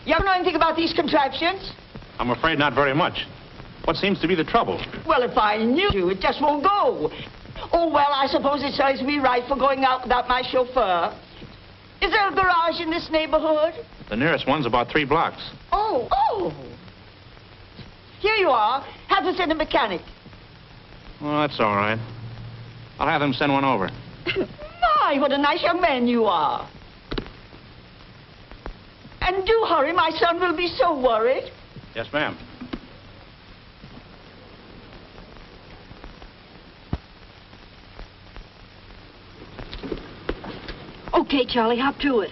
You know anything about these contraptions? I'm afraid not very much. What seems to be the trouble? Well, if I knew, it just won't go. Oh, well, I suppose it serves me right for going out without my chauffeur. Is there a garage in this neighborhood? The nearest one's about 3 blocks. Oh. Here you are. Have to send a mechanic. Well, that's all right. I'll have them send one over. My, what a nice young man you are. And do hurry, my son will be so worried. Yes, ma'am. Okay, Charlie, hop to it.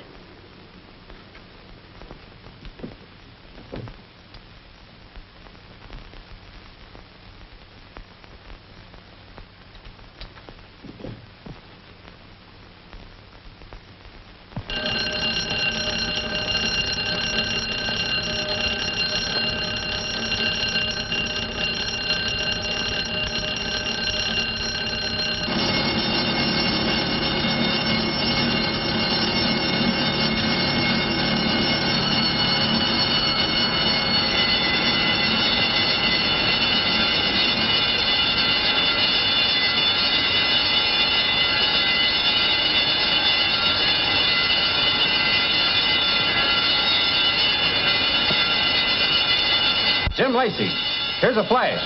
Jim Lacey, here's a flash.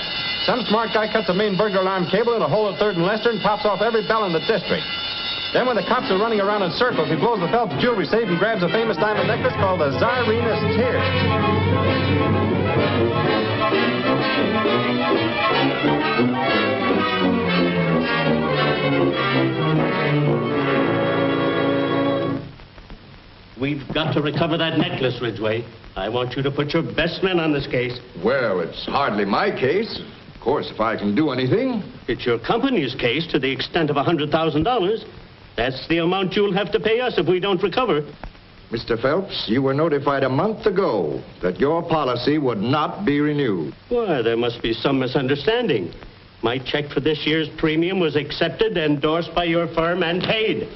Some smart guy cuts a main burglar alarm cable in a hole at 3rd and Lester and pops off every bell in the district. Then when the cops are running around in circles, he blows the Phelps jewelry safe and grabs a famous diamond necklace called the Tsarina's Tears. We've got to recover that necklace, Ridgway. I want you to put your best men on this case. Well, it's hardly my case. Of course, if I can do anything. It's your company's case to the extent of $100,000. That's the amount you'll have to pay us if we don't recover. Mr. Phelps, you were notified a month ago that your policy would not be renewed. Why, there must be some misunderstanding. My check for this year's premium was accepted, endorsed by your firm, and paid.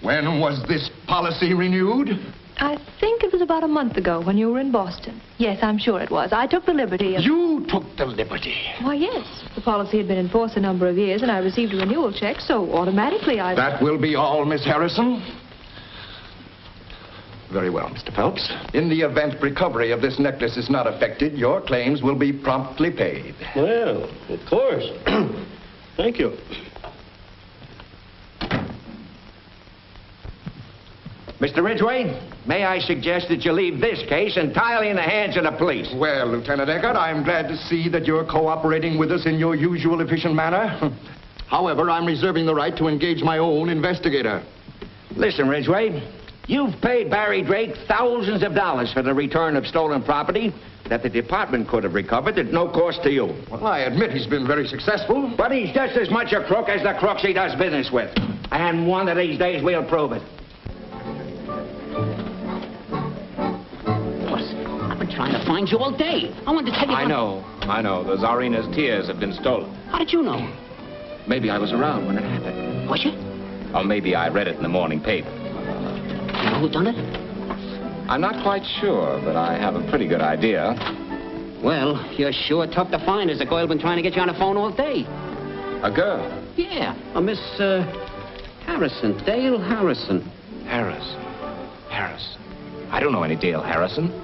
When was this policy renewed? I think it was about a month ago when you were in Boston. Yes, I'm sure it was. I took the liberty of... You took the liberty? Why, yes. The policy had been in force a number of years, and I received a renewal check, so automatically I... That will be all, Miss Harrison. Very well, Mr. Phelps. In the event recovery of this necklace is not affected, your claims will be promptly paid. Well, of course. Thank you. Mr. Ridgway, may I suggest that you leave this case entirely in the hands of the police? Well, Lieutenant Eckert, I'm glad to see that you're cooperating with us in your usual efficient manner. However, I'm reserving the right to engage my own investigator. Listen, Ridgway, you've paid Barry Drake thousands of dollars for the return of stolen property that the department could have recovered at no cost to you. Well, I admit he's been very successful. But he's just as much a crook as the crooks he does business with. And one of these days we'll prove it. Trying to find you all day. I wanted to tell you... I know. The Tsarina's tears have been stolen. How did you know? Maybe I was around when it happened. Was you? Or maybe I read it in the morning paper. You know who done it? I'm not quite sure, but I have a pretty good idea. Well, you're sure tough to find. There's a girl been trying to get you on the phone all day. A girl? Yeah, a Miss, Harrison. Dale Harrison. Harrison. I don't know any Dale Harrison.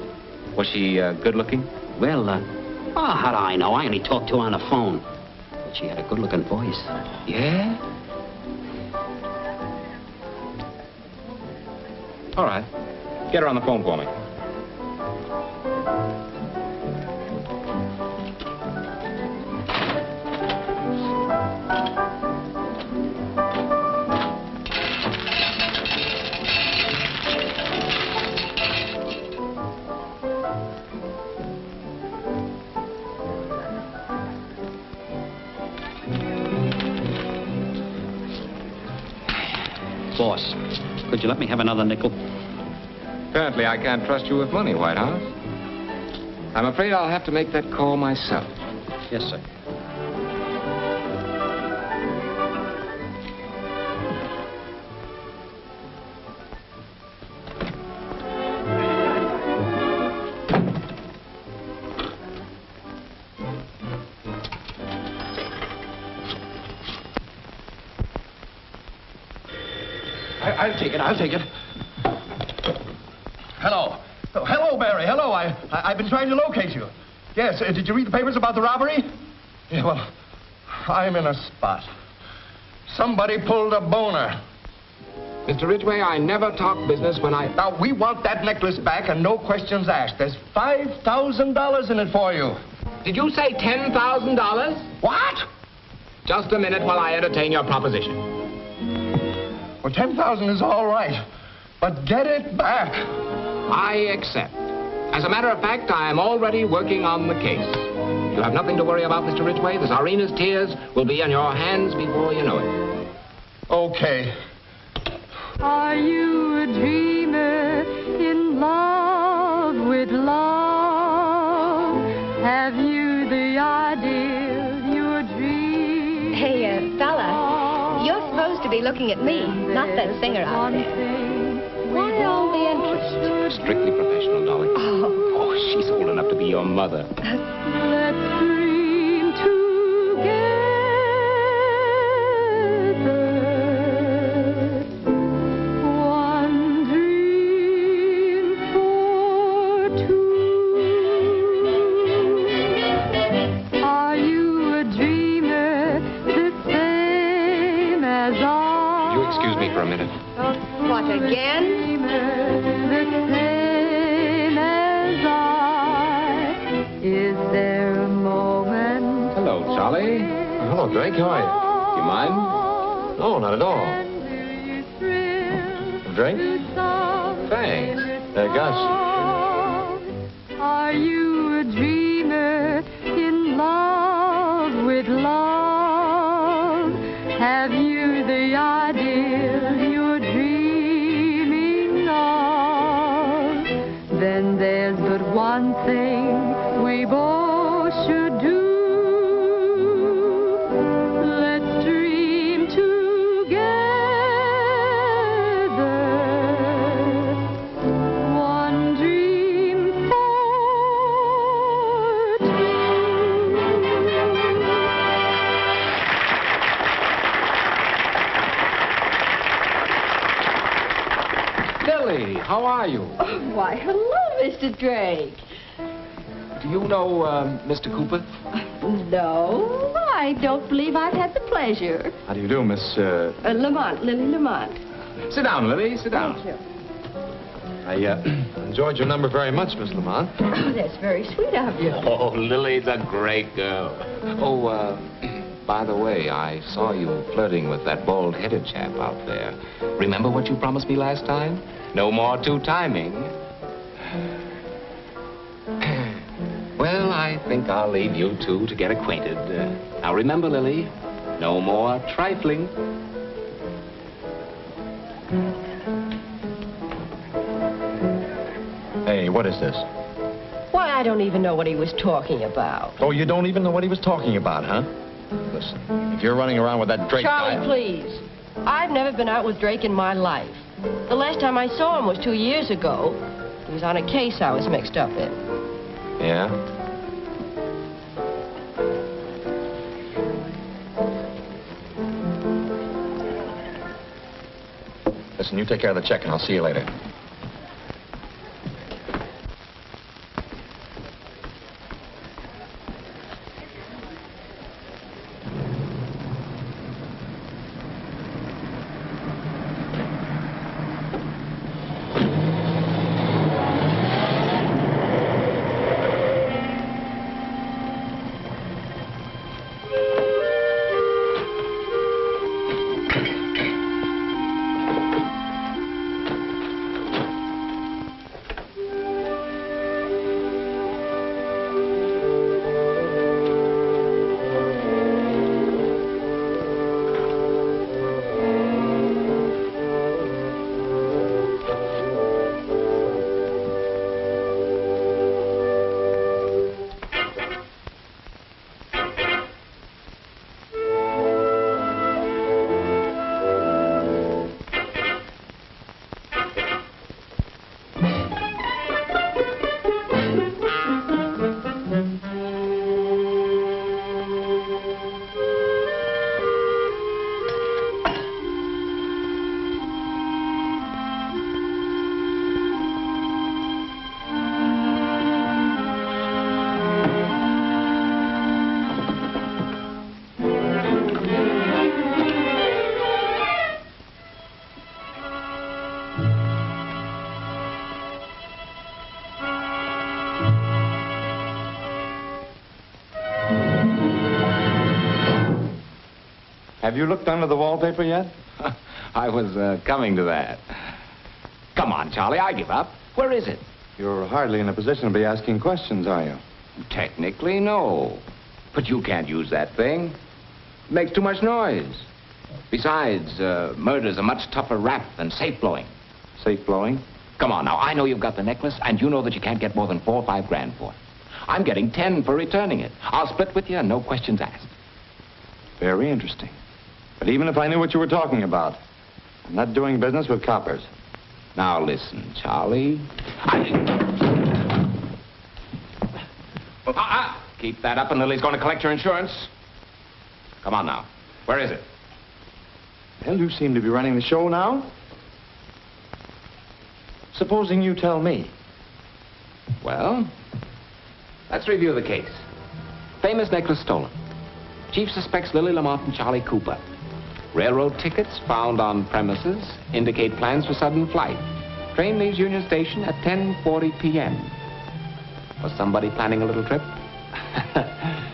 Was she good-looking? Well, how do I know? I only talked to her on the phone. But she had a good-looking voice. Yeah? All right. Get her on the phone for me. Boss, could you let me have another nickel? Apparently I can't trust you with money, Whitehouse. I'm afraid I'll have to make that call myself. Yes, sir. I'll take it. I'll take it. Hello. Oh, hello, Barry. Hello. I've been trying to locate you. Yes. Did you read the papers about the robbery? Yeah, well, I'm in a spot. Somebody pulled a boner. Mr. Ridgway, I never talk business when I... Now, we want that necklace back and no questions asked. There's $5,000 in it for you. Did you say $10,000? What? Just a minute while I entertain your proposition. Well, $10,000 is all right, but get it back. I accept. As a matter of fact, I am already working on the case. You have nothing to worry about, Mr. Ridgway. The Czarina's tears will be on your hands before you know it. Okay. Are you a dreamer in love with love? Have you the ideal you're dreaming? Hey, fella, you're supposed to be looking at me, not that singer out there. Why all the interest? Strictly professional, darling. Oh, she's old enough to be your mother. Let's dream together. One dream for two. Are you a dreamer the same as I? Would you excuse me for a minute? What, again? The same as I. Is there a moment? Hello, Charlie. Hello, Drake. How are You mind? you? No, not at all. Drake? Thanks. Gus. Are you a dreamer in love with love? Have you the ideal you're dreaming of? Then there's but one thing we both should do. Let's dream together. One dream for two. Lily, how are you? Why, hello, Mr. Drake. Do you know Mr. Cooper? No, I don't believe I've had the pleasure. How do you do, Miss... Lamont, Lily Lamont. Sit down, Lily. Sit down. Thank you. I enjoyed your number very much, Miss Lamont. Oh, that's very sweet of you. Oh, Lily's a great girl. Oh, by the way, I saw you flirting with that bald-headed chap out there. Remember what you promised me last time? No more two-timing. Well, I think I'll leave you two to get acquainted. Now, remember, Lily, no more trifling. Hey, what is this? Why, I don't even know what he was talking about. Oh, you don't even know what he was talking about, huh? Listen, if you're running around with that Drake Charlie, guy... please. I've never been out with Drake in my life. The last time I saw him was 2 years ago. He was on a case I was mixed up in. Yeah? Listen, you take care of the check and I'll see you later. Have you looked under the wallpaper yet? I was coming to that. Come on, Charlie, I give up. Where is it? You're hardly in a position to be asking questions, are you? Technically, no. But you can't use that thing. It makes too much noise. Besides, murder's a much tougher rap than safe blowing. Safe blowing? Come on now, I know you've got the necklace, and you know that you can't get more than $4 or $5 grand for it. I'm getting 10 for returning it. I'll split with you and no questions asked. Very interesting. But even if I knew what you were talking about, I'm not doing business with coppers. Now listen, Charlie. Keep that up and Lily's going to collect your insurance. Come on now. Where is it? Well, you seem to be running the show now. Supposing you tell me. Well, let's review the case. Famous necklace stolen. Chief suspects Lily Lamont and Charlie Cooper. Railroad tickets found on premises indicate plans for sudden flight. Train leaves Union Station at 10:40 p.m. Was somebody planning a little trip?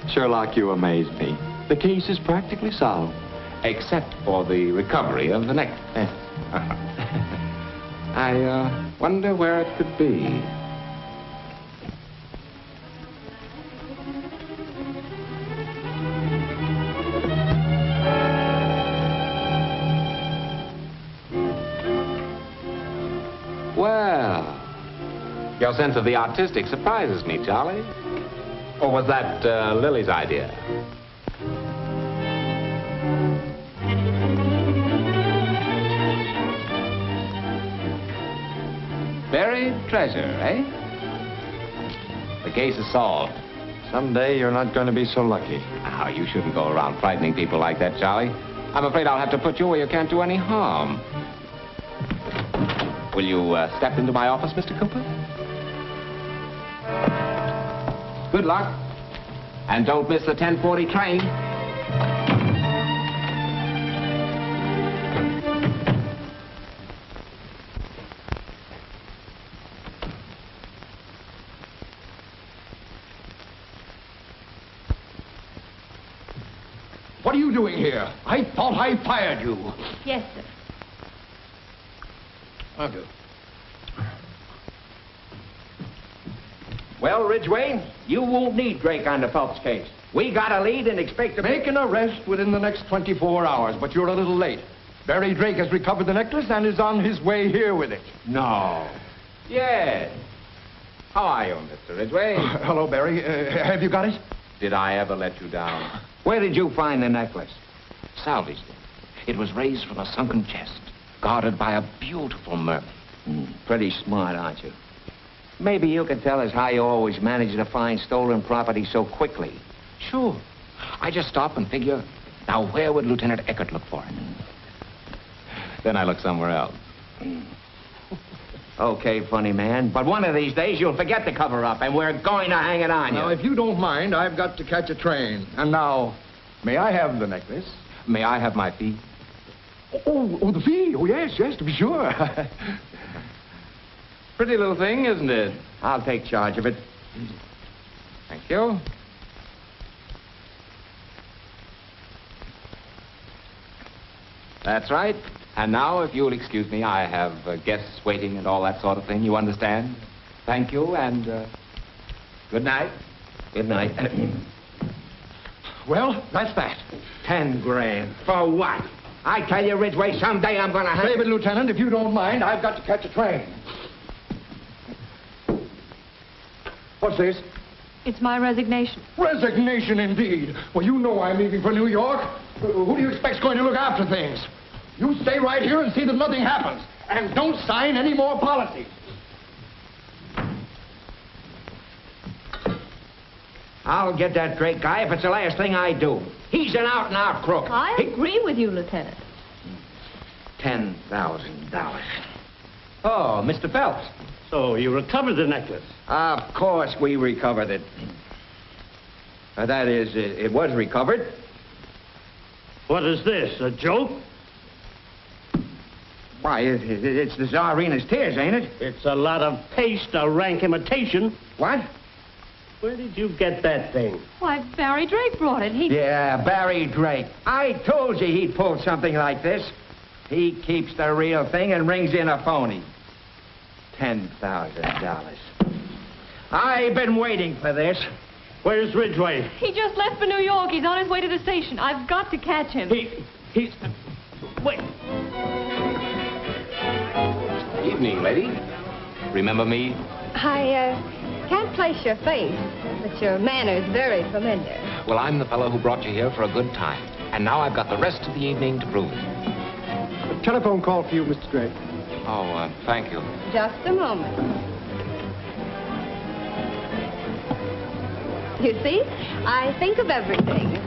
Sherlock, you amaze me. The case is practically solved. Except for the recovery of the necklace. I wonder where it could be. Well, your sense of the artistic surprises me, Charlie. Or was that Lily's idea? Buried treasure, eh? The case is solved. Someday you're not going to be so lucky. Oh, you shouldn't go around frightening people like that, Charlie. I'm afraid I'll have to put you where you can't do any harm. Will you step into my office, Mr. Cooper? Good luck. And don't miss the 10:40 train. What are you doing here? I thought I fired you. Yes, sir. Thank you. Well, Ridgway, you won't need Drake on the Phelps case. We got a lead and expect to make an arrest within the next 24 hours, but you're a little late. Barry Drake has recovered the necklace and is on his way here with it. No. Yes. How are you, Mr. Ridgway? Hello, Barry. Have you got it? Did I ever let you down? Where did you find the necklace? Salvaged it. It was raised from a sunken chest, guarded by a beautiful mermaid. Pretty smart, aren't you? Maybe you can tell us how you always manage to find stolen property so quickly. Sure. I just stop and figure, now where would Lieutenant Eckert look for it? Then I look somewhere else. Okay, funny man, but one of these days you'll forget the cover-up and we're going to hang it on you. Now, if you don't mind, I've got to catch a train. And now, may I have the necklace? May I have my fee? Oh, the fee? Oh, yes, to be sure. Pretty little thing, isn't it? I'll take charge of it. Thank you. That's right. And now, if you'll excuse me, I have guests waiting and all that sort of thing. You understand? Thank you, and good night. Good night. Well, that's that. 10 grand. For what? I tell you, Ridgway, someday I'm going to have... Save it, Lieutenant. If you don't mind, I've got to catch a train. What's this? It's my resignation. Resignation, indeed. Well, you know I'm leaving for New York. Who do you expect's going to look after things? You stay right here and see that nothing happens. And don't sign any more policies. I'll get that Drake guy if it's the last thing I do. He's an out-and-out crook. I agree with you, Lieutenant. $10,000. Oh, Mr. Phelps. So you recovered the necklace? Of course we recovered it. That is, it was recovered. What is this, a joke? Why, it's the Tsarina's tears, ain't it? It's a lot of paste, a rank imitation. What? Where did you get that thing? Why, Barry Drake brought it. Yeah, Barry Drake. I told you he'd pull something like this. He keeps the real thing and rings in a phony. $10,000. I've been waiting for this. Where's Ridgway? He just left for New York. He's on his way to the station. I've got to catch him. He's... Wait. Evening, lady. Remember me? I can't place your face, but your manner's very familiar. Well, I'm the fellow who brought you here for a good time. And now I've got the rest of the evening to prove it. A telephone call for you, Mr. Drake. Oh, thank you. Just a moment. You see, I think of everything.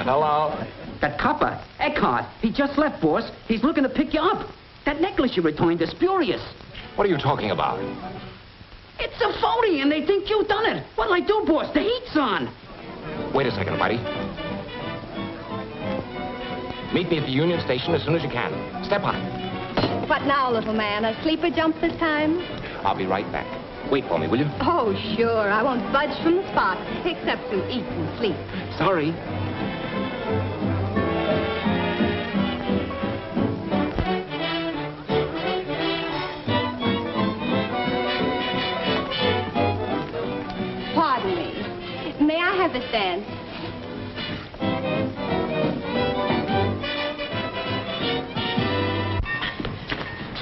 Hello. That copper, Eckhart, he just left, boss. He's looking to pick you up. That necklace you returned is spurious. What are you talking about? It's a phony, and they think you done it. What'll I do, boss? The heat's on. Wait a second, buddy. Meet me at the Union Station as soon as you can. Step on it. What now, little man? A sleeper jump this time? I'll be right back. Wait for me, will you? Oh, sure. I won't budge from the spot, except to eat and sleep. Sorry. Pardon me. May I have this dance?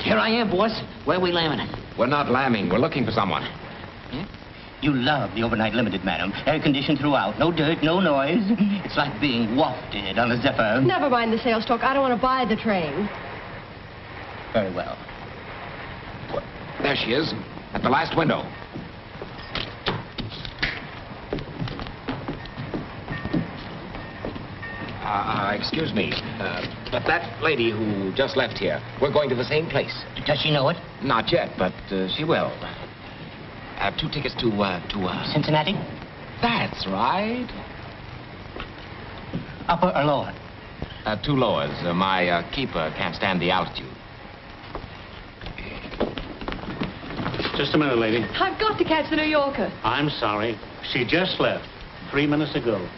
Here I am, boss. Where are we lambing? We're not lambing. We're looking for someone. You love the overnight limited, madam. Air-conditioned throughout. No dirt, no noise. It's like being wafted on a zephyr. Never mind the sales talk. I don't want to buy the train. Very well. There she is, at the last window. Excuse me, but that lady who just left here, we're going to the same place. Does she know it? Not yet, but she will. 2 tickets to Cincinnati? That's right. Upper or lower? 2 lowers. My keeper can't stand the altitude. Just a minute, lady. I've got to catch the New Yorker. I'm sorry. She just left 3 minutes ago.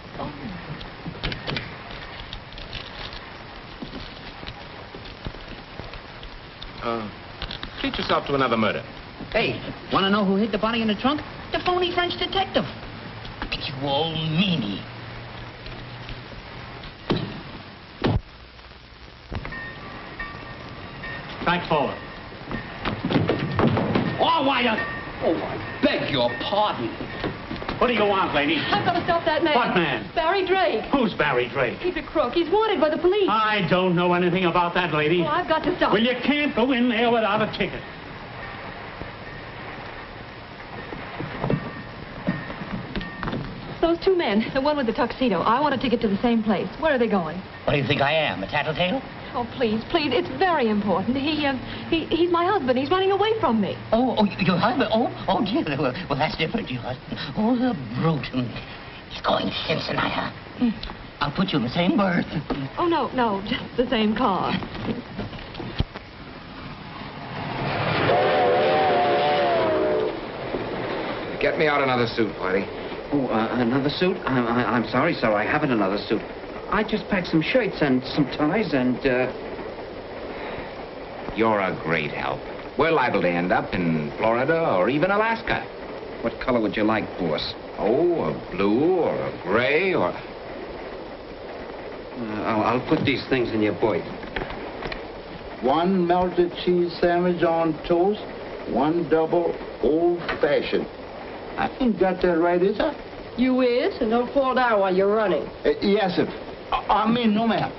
Treat yourself to another murder. Hey, want to know who hid the body in the trunk? The phony French detective. You old meanie. Back forward. Oh, why you... Oh, I beg your pardon. What do you want, lady? I've got to stop that man. What man? Barry Drake. Who's Barry Drake? He's a crook. He's wanted by the police. I don't know anything about that, lady. Oh, I've got to stop. Well, you can't go in there without a ticket. Those 2 men, the one with the tuxedo, I want a ticket to the same place. Where are they going? What do you think I am, a tattletale? Oh, please, please, it's very important. He's my husband. He's running away from me. Oh, your husband? Oh, dear. Well, that's different, your husband. Oh, the brute. He's going to Cincinnati. I'll put you in the same berth. Oh, no, just the same car. Get me out another suit, Whitey. Oh, another suit? I'm sorry, sir. I haven't another suit. I just packed some shirts and some ties and, You're a great help. We're liable to end up in Florida or even Alaska. What color would you like, boss? Oh, a blue or a gray or... I'll put these things in your boy. 1 melted cheese sandwich on toast, 1 double old-fashioned. I ain't got that right, is I? You is, and don't fall down while you're running. Yes, sir. I mean, no, ma'am.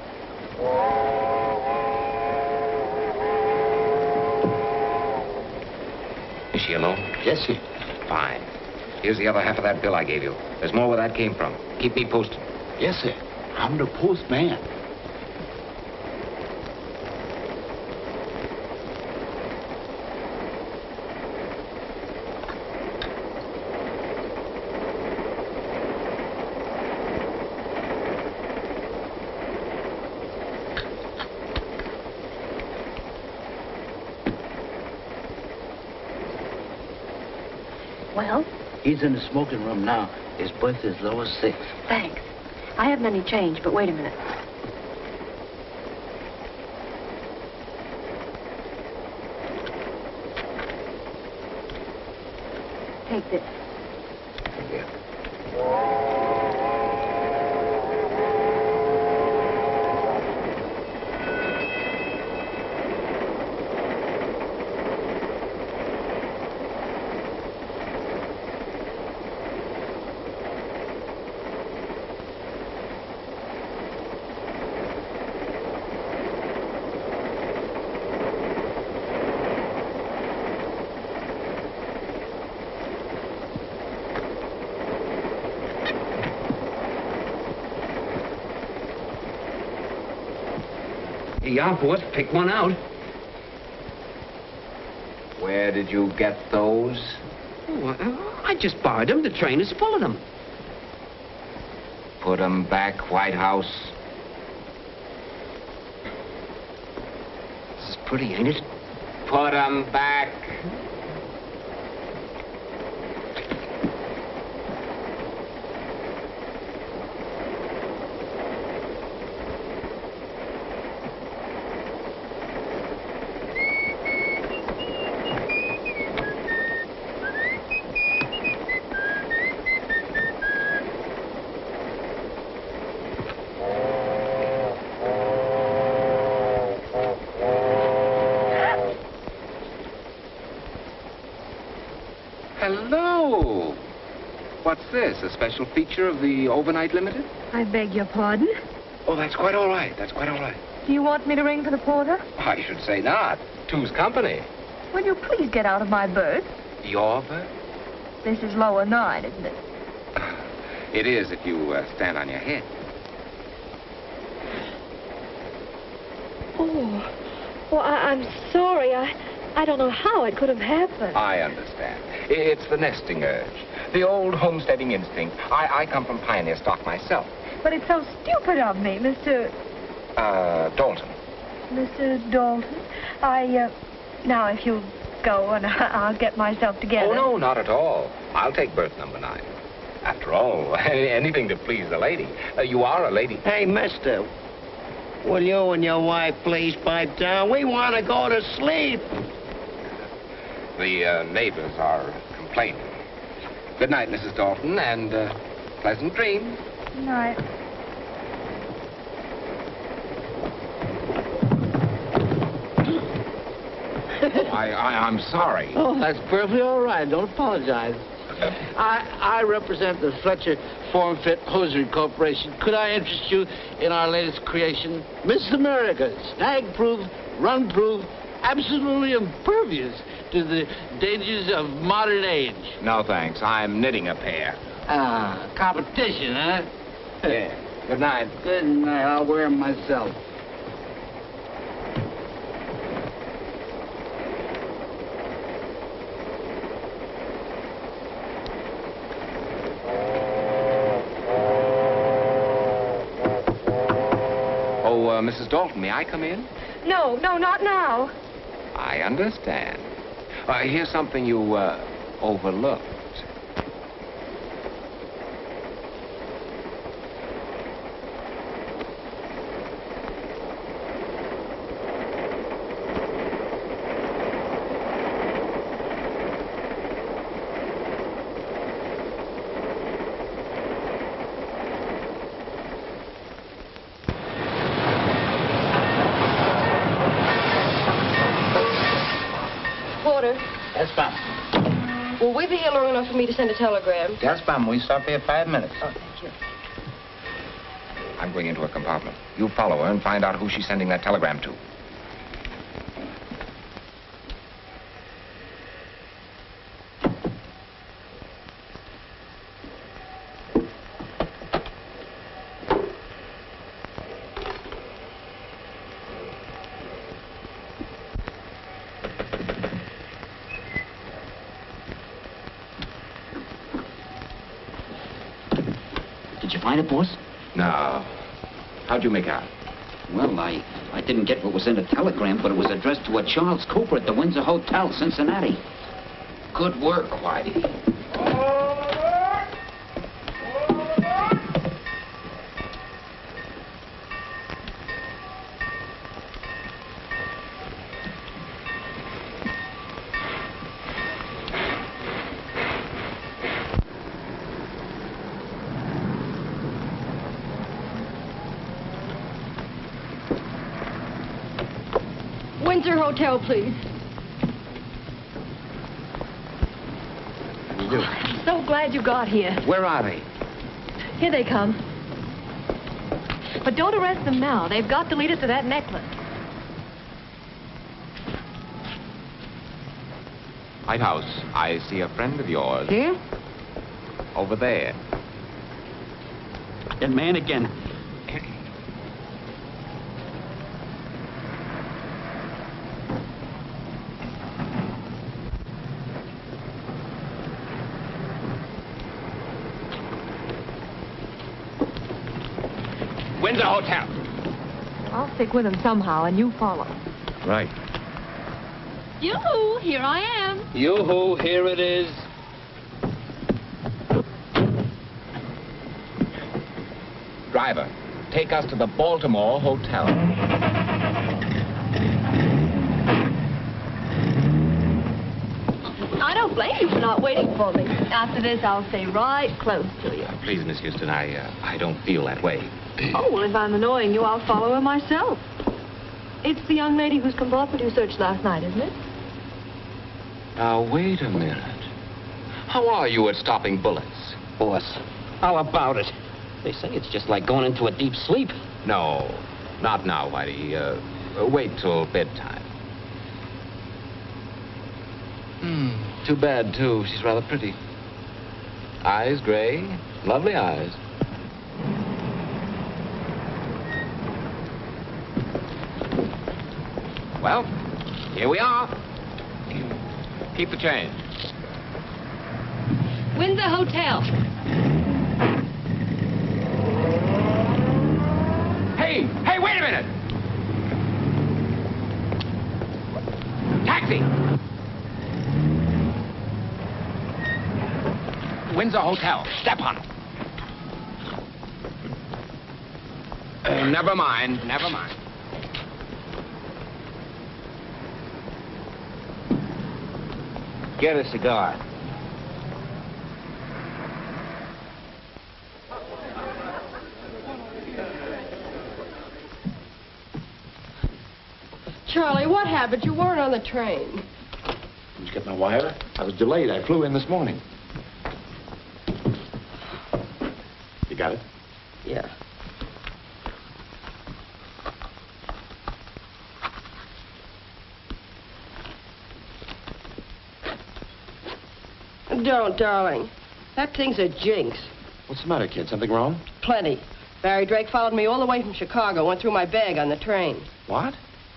Is she alone? Yes, sir. Fine. Here's the other half of that bill I gave you. There's more where that came from. Keep me posted. Yes, sir. I'm the postman. Well, He's in the smoking room now. His breath is low as 6. Thanks. I haven't any change, but wait a minute. Take this. Yarport, pick one out. Where did you get those? Oh, I just borrowed them. The train is full of them. Put 'em back, Whitehouse. This is pretty, ain't it? Put 'em back. Hello. What's this, a special feature of the Overnight Limited? I beg your pardon? Oh, that's quite all right. That's quite all right. Do you want me to ring for the porter? I should say not. Two's company. Will you please get out of my berth? Your berth? This is lower 9, isn't it? It is if you stand on your head. Oh, well, I'm sorry. I don't know how it could have happened. I understand. It's the nesting urge. The old homesteading instinct. I come from pioneer stock myself. But it's so stupid of me, Mr. Dalton. Mr. Dalton. Now, if you'll go and I'll get myself together. Oh, no, not at all. I'll take berth number 9. After all, anything to please the lady. You are a lady. Hey, mister, will you and your wife please pipe down? We want to go to sleep. The neighbors are complaining. Good night, Mrs. Dalton, and pleasant dreams. Good night. I'm sorry. Oh, that's perfectly all right. Don't apologize. I represent the Fletcher Form Fit Hosiery Corporation. Could I interest you in our latest creation, Miss America, snag-proof, run-proof, absolutely impervious to the dangers of modern age? No, thanks. I'm knitting a pair. Ah, competition, huh? Yeah. Good night. Good night. I'll wear them myself. Mrs. Dalton, may I come in? No, not now. I understand. Here's something you overlooked. Yes, ma'am. Will we be here long enough for me to send a telegram? Yes, ma'am. We stop here 5 minutes. Oh, thank you. I'm going into her compartment. You follow her and find out who she's sending that telegram to. Find it, boss? No. How'd you make out? Well, I didn't get what was in the telegram, but it was addressed to a Charles Cooper at the Windsor Hotel, Cincinnati. Good work, Whitey. Oh, Windsor Hotel, please. How do you do? I'm so glad you got here. Where are they? Here they come. But don't arrest them now. They've got to lead us to that necklace. White House, I see a friend of yours. Here? Over there. That man again. Windsor Hotel. I'll stick with them somehow, and you follow. Right. Yoo-hoo, here I am. Yoo-hoo, here it is. Driver, take us to the Baltimore Hotel. I don't blame you for not waiting for me. After this, I'll stay right close to you. Please, Miss Houston, I don't feel that way. Oh, well, if I'm annoying you, I'll follow her myself. It's the young lady whose compartment you searched last night, isn't it? Now, wait a minute. How are you at stopping bullets? Boss, how about it? They say it's just like going into a deep sleep. No, not now, Whitey. Wait till bedtime. Too bad, too. She's rather pretty. Eyes gray, lovely eyes. Well, here we are. Keep the change. Windsor Hotel. Hey, wait a minute! Taxi! Windsor Hotel. Step on it. Never mind. Get a cigar. Charlie, what happened? You weren't on the train. Did you get my wire? I was delayed. I flew in this morning. You got it? Yeah. Don't, darling. That thing's a jinx. What's the matter, kid? Something wrong? Plenty. Barry Drake followed me all the way from Chicago, went through my bag on the train. What?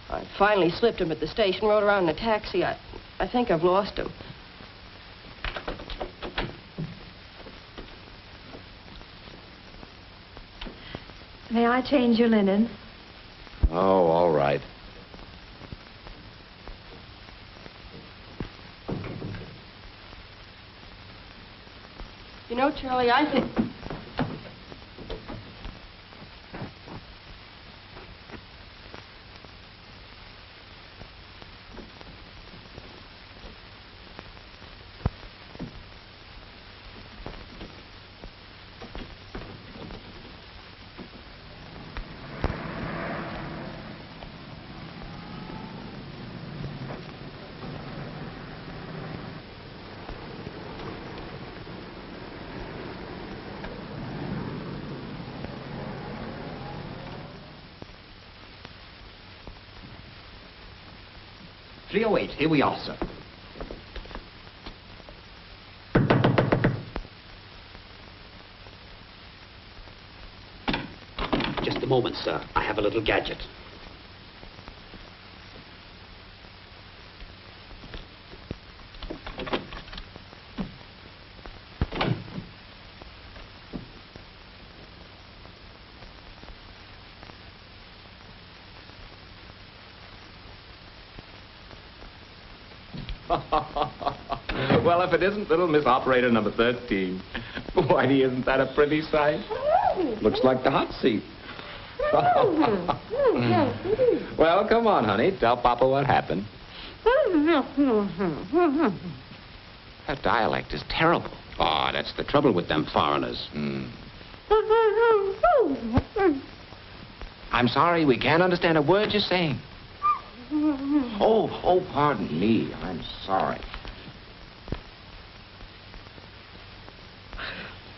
I finally slipped him at the station, rode around in a taxi. I think I've lost him. May I change your linen? Oh, all right. You know, Charlie, I think... .308, here we are, sir. Just a moment, sir. I have a little gadget. Well, if it isn't little Miss Operator number 13. Whitey, isn't that a pretty sight? Looks like the hot seat. Well, come on, honey. Tell Papa what happened. That dialect is terrible. Oh, that's the trouble with them foreigners. I'm sorry, we can't understand a word you're saying. Oh, pardon me. I'm sorry.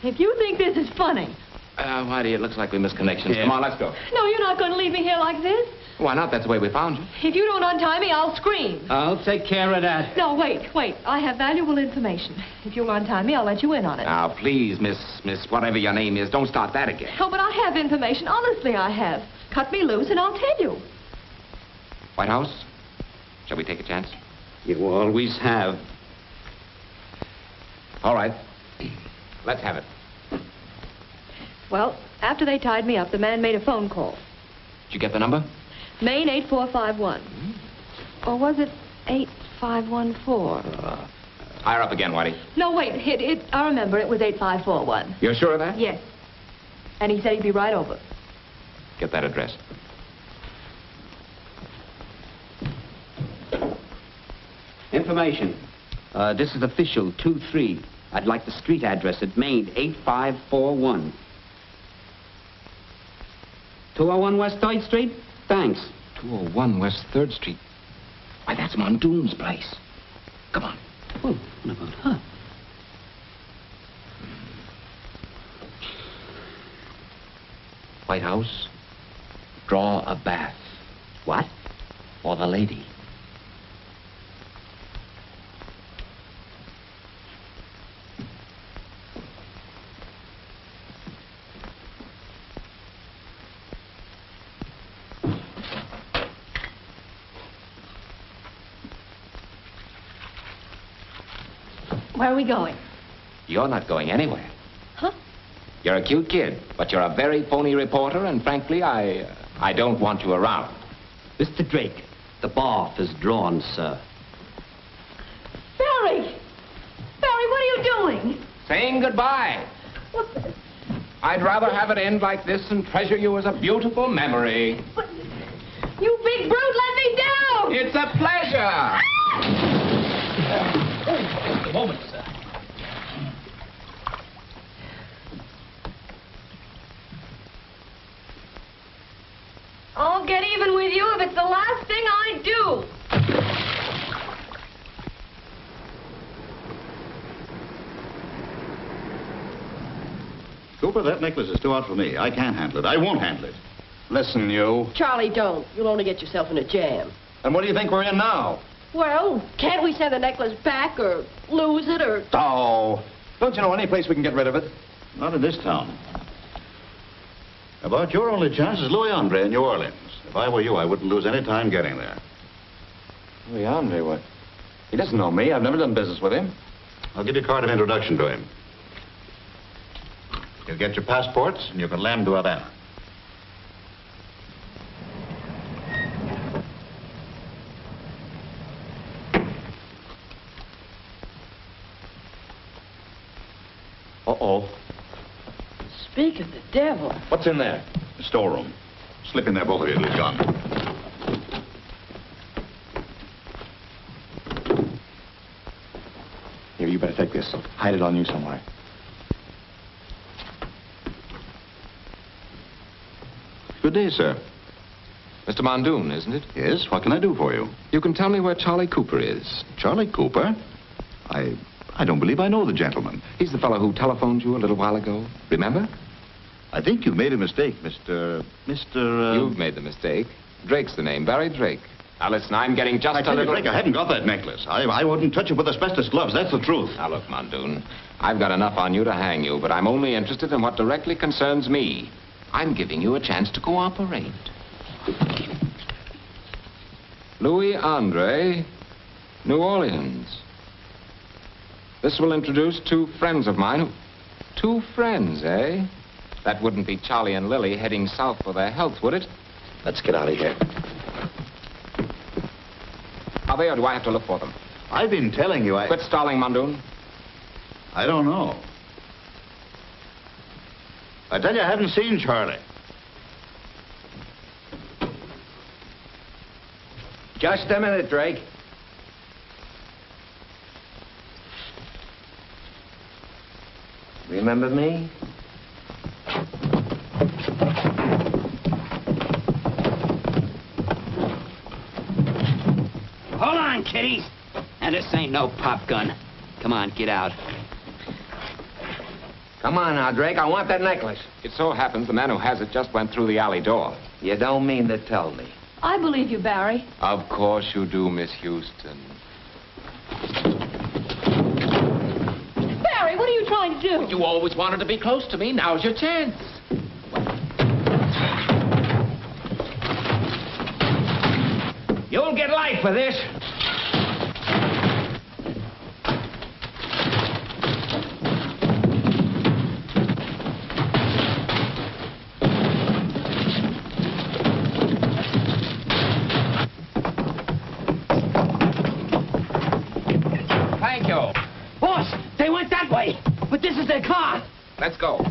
If you think this is funny. Whitey, it looks like we missed connections. Come on, let's go. No, you're not going to leave me here like this. Why not? That's the way we found you. If you don't untie me, I'll scream. I'll take care of that. No, wait. I have valuable information. If you'll untie me, I'll let you in on it. Now, please, Miss whatever your name is, don't start that again. Oh, but I have information. Honestly, I have. Cut me loose and I'll tell you. White House? Shall we take a chance? You always have. All right. Let's have it. Well, after they tied me up, the man made a phone call. Did you get the number? Maine 8451. Or was it 8514? Higher up again, Whitey. No, wait. I remember. It was 8541. You're sure of that? Yes. And he said he'd be right over. Get that address. Information. This is official 2-3. I'd like the street address at Maine 8541. 201 West 3rd Street? Thanks. 201 West 3rd Street. Why, that's Mondoon's place. Come on. Oh, what about her? White House, draw a bath. What? For the lady. Where are we going? You're not going anywhere. Huh? You're a cute kid, but you're a very phony reporter, and frankly, I don't want you around. Mr. Drake, the bath is drawn, sir. Barry! Barry, what are you doing? Saying goodbye. What? I'd rather have it end like this and treasure you as a beautiful memory. But, you big brute, let me down! It's a pleasure! Just a moment, sir. I'll get even with you if it's the last thing I do. Cooper, that necklace is too hot for me. I can't handle it. I won't handle it. Listen, you. Charlie, don't. You'll only get yourself in a jam. And what do you think we're in now? Well, can't we send the necklace back or lose it or... Oh, don't you know any place we can get rid of it? Not in this town. About your only chance is Louis Andre in New Orleans. If I were you, I wouldn't lose any time getting there. Louis Andre, what? He doesn't know me. I've never done business with him. I'll give you a card of introduction to him. You'll get your passports, and you can land to Havana. Uh-oh. Speak of the devil. What's in there? The storeroom. Slip in there, both of you. He's gone. Here, you better take this. Hide it on you somewhere. Good day, sir. Mr. Mondoon, isn't it? Yes, what can I do for you? You can tell me where Charlie Cooper is. Charlie Cooper? I don't believe I know the gentleman. He's the fellow who telephoned you a little while ago. Remember? I think you've made a mistake, Mr. You've made the mistake. Drake's the name, Barry Drake. Now, listen, I'm getting just I tell a little... you, Drake, I haven't got that necklace. I wouldn't touch it with asbestos gloves. That's the truth. Now, look, Mondoon, I've got enough on you to hang you, but I'm only interested in what directly concerns me. I'm giving you a chance to cooperate. Louis Andre, New Orleans. This will introduce two friends of mine who... Two friends, eh? That wouldn't be Charlie and Lily heading south for their health, would it? Let's get out of here. Are they, or do I have to look for them? I've been telling you, Quit stalling, Mondoon. I don't know. I tell you, I haven't seen Charlie. Just a minute, Drake. Remember me? Hold on, kiddies. Now, this ain't no pop gun. Come on, get out. Come on now, Drake. I want that necklace. It so happens the man who has it just went through the alley door. You don't mean to tell me. I believe you, Barry. Of course you do, Miss Houston. Barry, what are you trying to do? You always wanted to be close to me. Now's your chance. You'll get life for this. Thank you. Boss, they went that way, but this is their car. Let's go.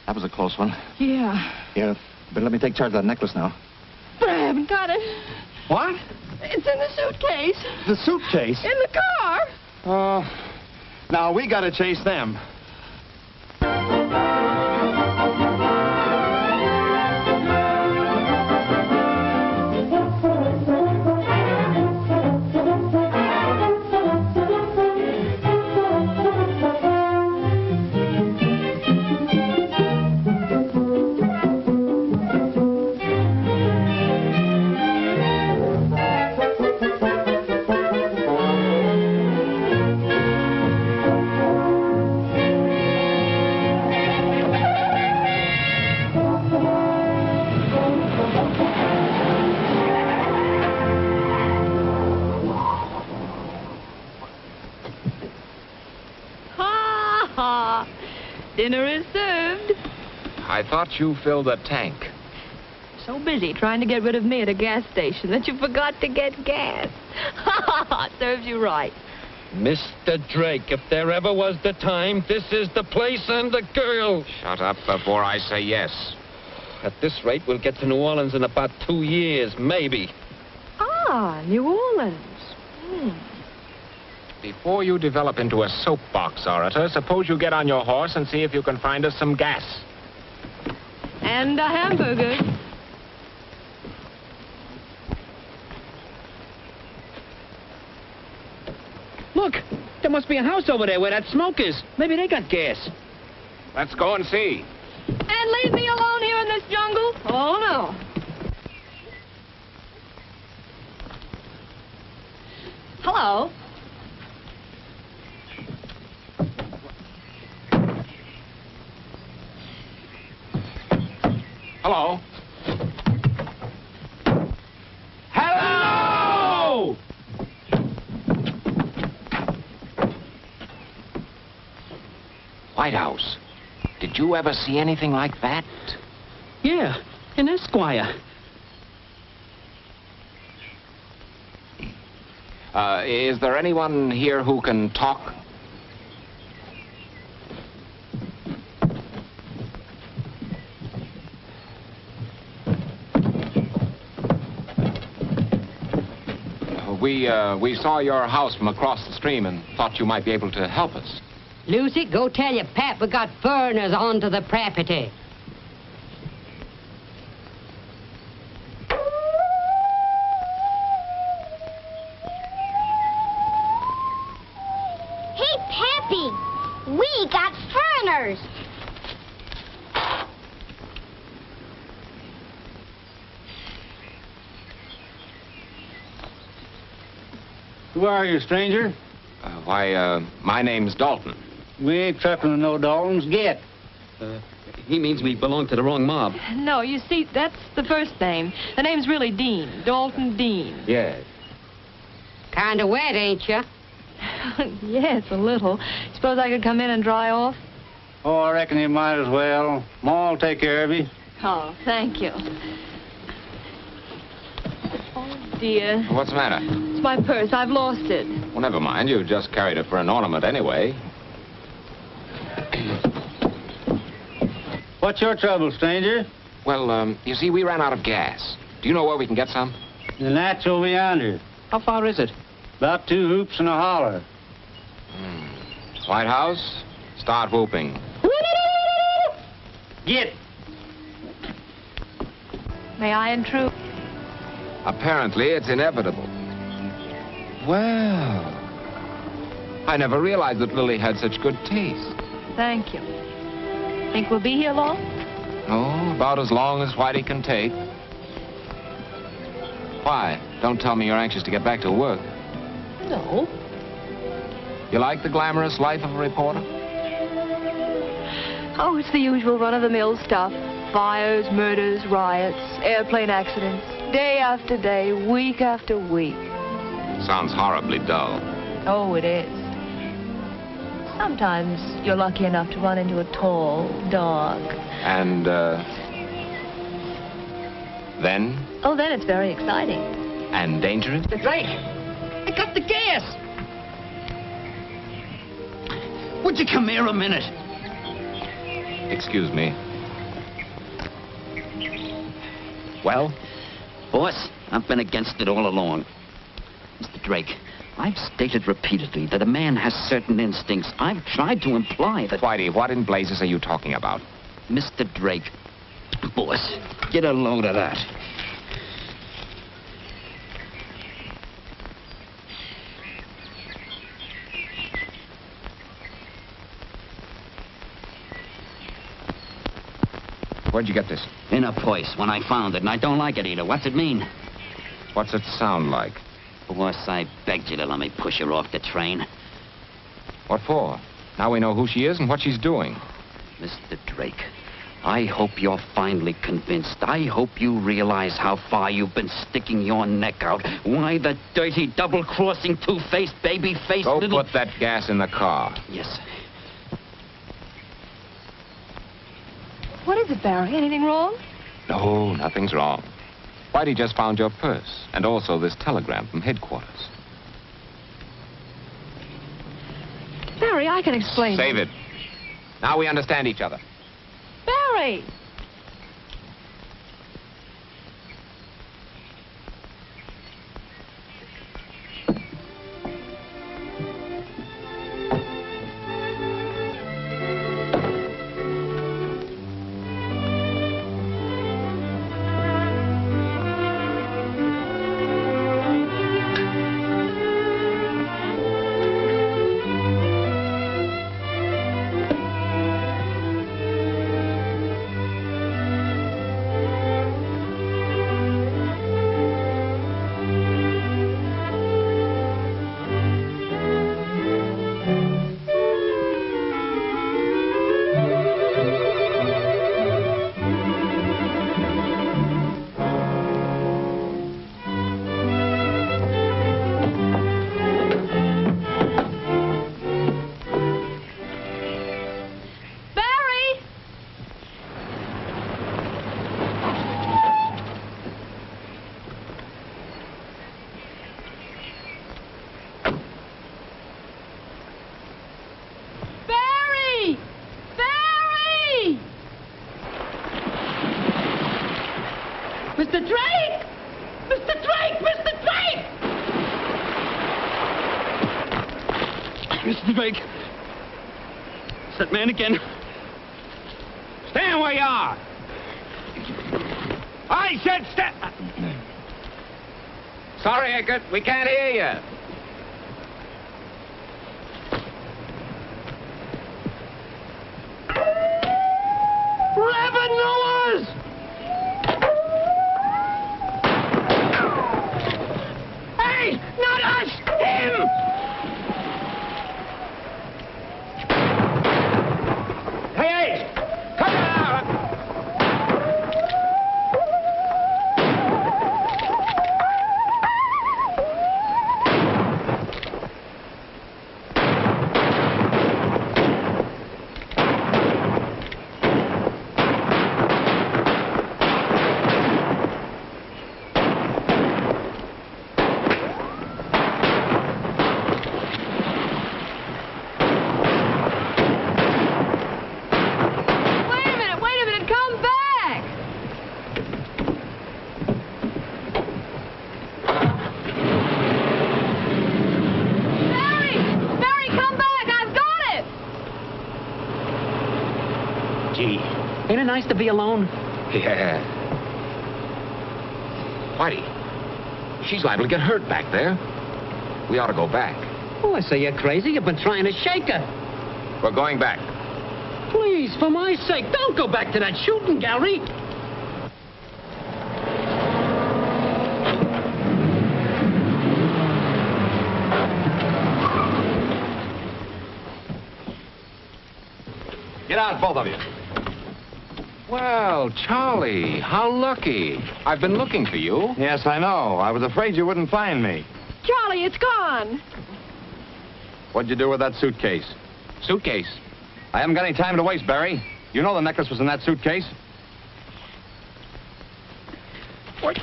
That was a close one. Yeah. Yeah, but let me take charge of that necklace now. But I haven't got it. What? It's in the suitcase. The suitcase? In the car. Now we gotta chase them. Dinner is served. I thought you filled the tank. So busy trying to get rid of me at a gas station that you forgot to get gas. Serves you right. Mr. Drake, if there ever was the time, this is the place and the girl. Shut up before I say yes. At this rate, we'll get to New Orleans in about 2 years, maybe. Ah, New Orleans. Before you develop into a soapbox orator, suppose you get on your horse and see if you can find us some gas. And a hamburger. Look, there must be a house over there where that smoke is. Maybe they got gas. Let's go and see. And leave me alone here in this jungle? Oh, no. Hello. Hello. Hello! White House. Did you ever see anything like that? Yeah, an Esquire. Is there anyone here who can talk? We saw your house from across the stream and thought you might be able to help us. Lucy, go tell your pap we got foreigners onto the property. Hey, Pappy, we got foreigners. Who are you, stranger? My name's Dalton. We ain't trapping with no Daltons. Get. He means we belong to the wrong mob. No, you see, that's the first name. The name's really Dean. Dalton Dean. Yes. Kind of wet, ain't you? Yes, a little. Suppose I could come in and dry off? Oh, I reckon you might as well. Ma'll take care of you. Oh, thank you. Oh, dear. What's the matter? It's my purse. I've lost it. Well, never mind. You just carried it for an ornament anyway. What's your trouble, stranger? Well, you see, we ran out of gas. Do you know where we can get some? And that's over yonder. How far is it? About 2 hoops and a holler. White House, start whooping. Get. May I intrude? Apparently, it's inevitable. Well, I never realized that Lily had such good taste. Thank you. Think we'll be here long? Oh, about as long as Whitey can take. Why? Don't tell me you're anxious to get back to work. No. You like the glamorous life of a reporter? Oh, it's the usual run-of-the-mill stuff. Fires, murders, riots, airplane accidents. Day after day, week after week. Sounds horribly dull. Oh, it is. Sometimes you're lucky enough to run into a tall dog. And, then? Oh, then it's very exciting. And dangerous? The Drake! I got the gas! Would you come here a minute? Excuse me. Well? Boss, I've been against it all along. Mr. Drake, I've stated repeatedly that a man has certain instincts. I've tried to imply that... Whitey, what in blazes are you talking about? Mr. Drake, boss, get a load of that. Where'd you get this? In a purse, when I found it, and I don't like it either. What's it mean? What's it sound like? Boss, I begged you to let me push her off the train. What for? Now we know who she is and what she's doing. Mr. Drake, I hope you're finally convinced. I hope you realize how far you've been sticking your neck out. Why the dirty, double-crossing, two-faced, baby-faced Go little... put that gas in the car. Yes. What is it, Barry? Anything wrong? No, nothing's wrong. Whitey just found your purse, and also this telegram from headquarters. Barry, I can explain. Save it. Now we understand each other. Barry! Mr. Drake! Mr. Drake! Mr. Drake! Mr. Drake. It's that man again. Stand where you are. I said stand. Sorry, Eckert, we can't hear you. Rabbit Noahs! Hey, not us! Him! Hey! Come out! Ain't it nice to be alone? Yeah. Whitey, she's liable to get hurt back there. We ought to go back. Oh, I say you're crazy. You've been trying to shake her. We're going back. Please, for my sake, don't go back to that shooting gallery. Get out, both of you. Well, Charlie, how lucky. I've been looking for you. Yes, I know. I was afraid you wouldn't find me. Charlie, it's gone. What'd you do with that suitcase? Suitcase? I haven't got any time to waste, Barry. You know the necklace was in that suitcase. What?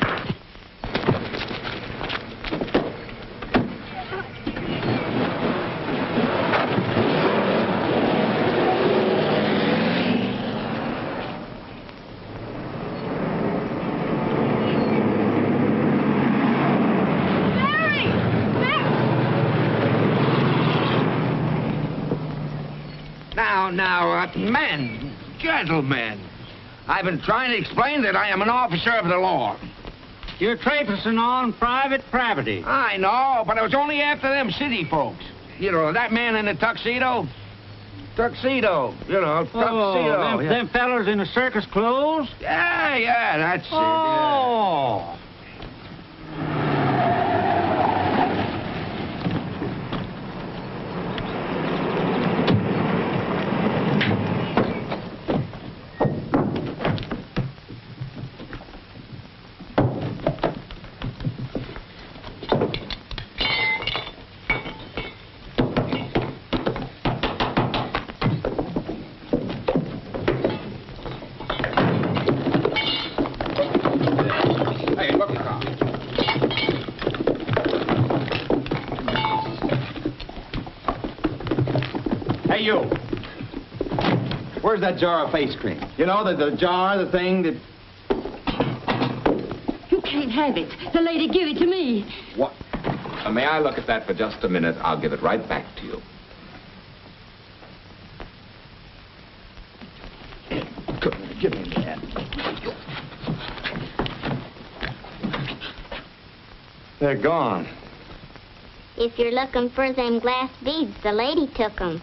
Now, men, gentlemen, I've been trying to explain that I am an officer of the law. You're trespassing on private property. I know, but it was only after them city folks. You know, that man in the tuxedo. Tuxedo, you know, tuxedo. Them fellas in the circus clothes? Yeah, that's it. Oh. Hey, you. Where's that jar of face cream? You know, the jar, the thing that... You can't have it. The lady give it to me. What? May I look at that for just a minute? I'll give it right back to you. Give me that. They're gone. If you're looking for them glass beads, the lady took them.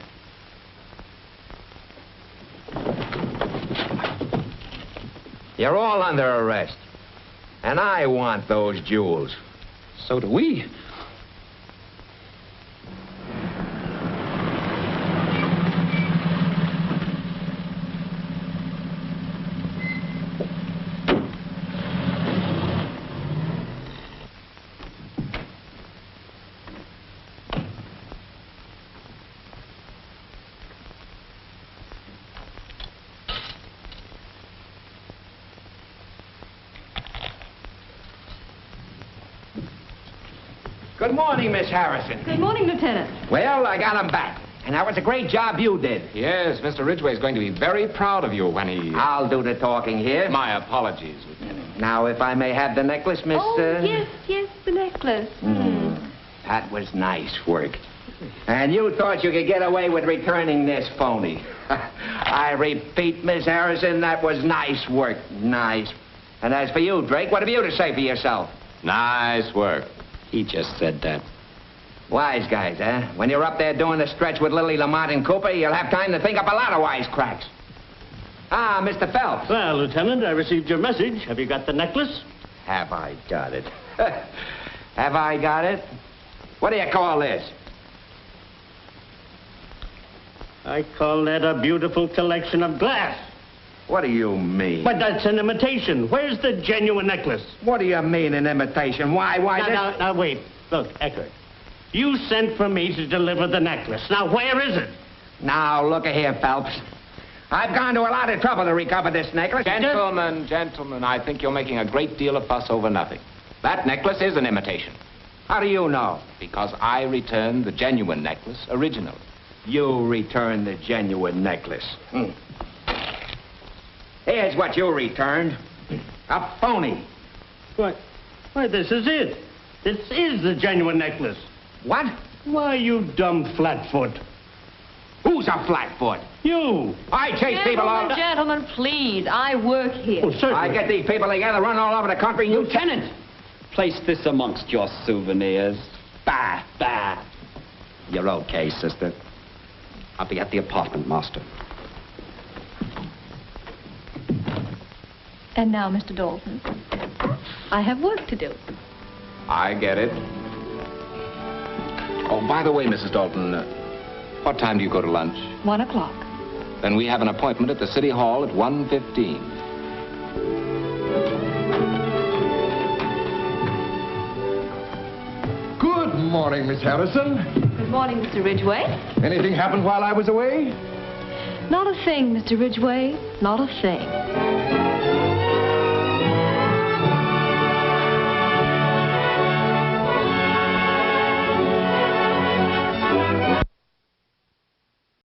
You're all under arrest. And I want those jewels. So do we. Good morning, Miss Harrison. Good morning, Lieutenant. Well, I got 'em back. And that was a great job you did. Yes, Mr. Ridgway is going to be very proud of you when he... I'll do the talking here. My apologies, Lieutenant. Now, if I may have the necklace, Miss... Oh, yes, the necklace. That was nice work. And you thought you could get away with returning this phony. I repeat, Miss Harrison, that was nice work. Nice. And as for you, Drake, what have you to say for yourself? Nice work. He just said that. Wise guys, eh? When you're up there doing the stretch with Lily Lamont and Cooper, you'll have time to think up a lot of wisecracks. Ah, Mr. Phelps. Well, Lieutenant, I received your message. Have you got the necklace? Have I got it? Have I got it? What do you call this? I call that a beautiful collection of glass. What do you mean? But that's an imitation. Where's the genuine necklace? What do you mean, an imitation? Why, Now, wait. Look, Eckert. You sent for me to deliver the necklace. Now, where is it? Now, look here, Phelps. I've gone to a lot of trouble to recover this necklace. Gentlemen, I think you're making a great deal of fuss over nothing. That necklace is an imitation. How do you know? Because I returned the genuine necklace originally. You returned the genuine necklace. Here's what you returned. A phony. Why, this is it. This is the genuine necklace. What? Why, you dumb flatfoot. Who's a flatfoot? You. I chase people all... Gentlemen, please. I work here. I get these people together, run all over the country. Lieutenant, place this amongst your souvenirs. Bah, bah. You're okay, sister. I'll be at the apartment, master. And now, Mr. Dalton, I have work to do. I get it. Oh, by the way, Mrs. Dalton, what time do you go to lunch? 1 o'clock. Then we have an appointment at the City Hall at 1:15. Good morning, Miss Harrison. Good morning, Mr. Ridgway. Anything happened while I was away? Not a thing, Mr. Ridgway. Not a thing.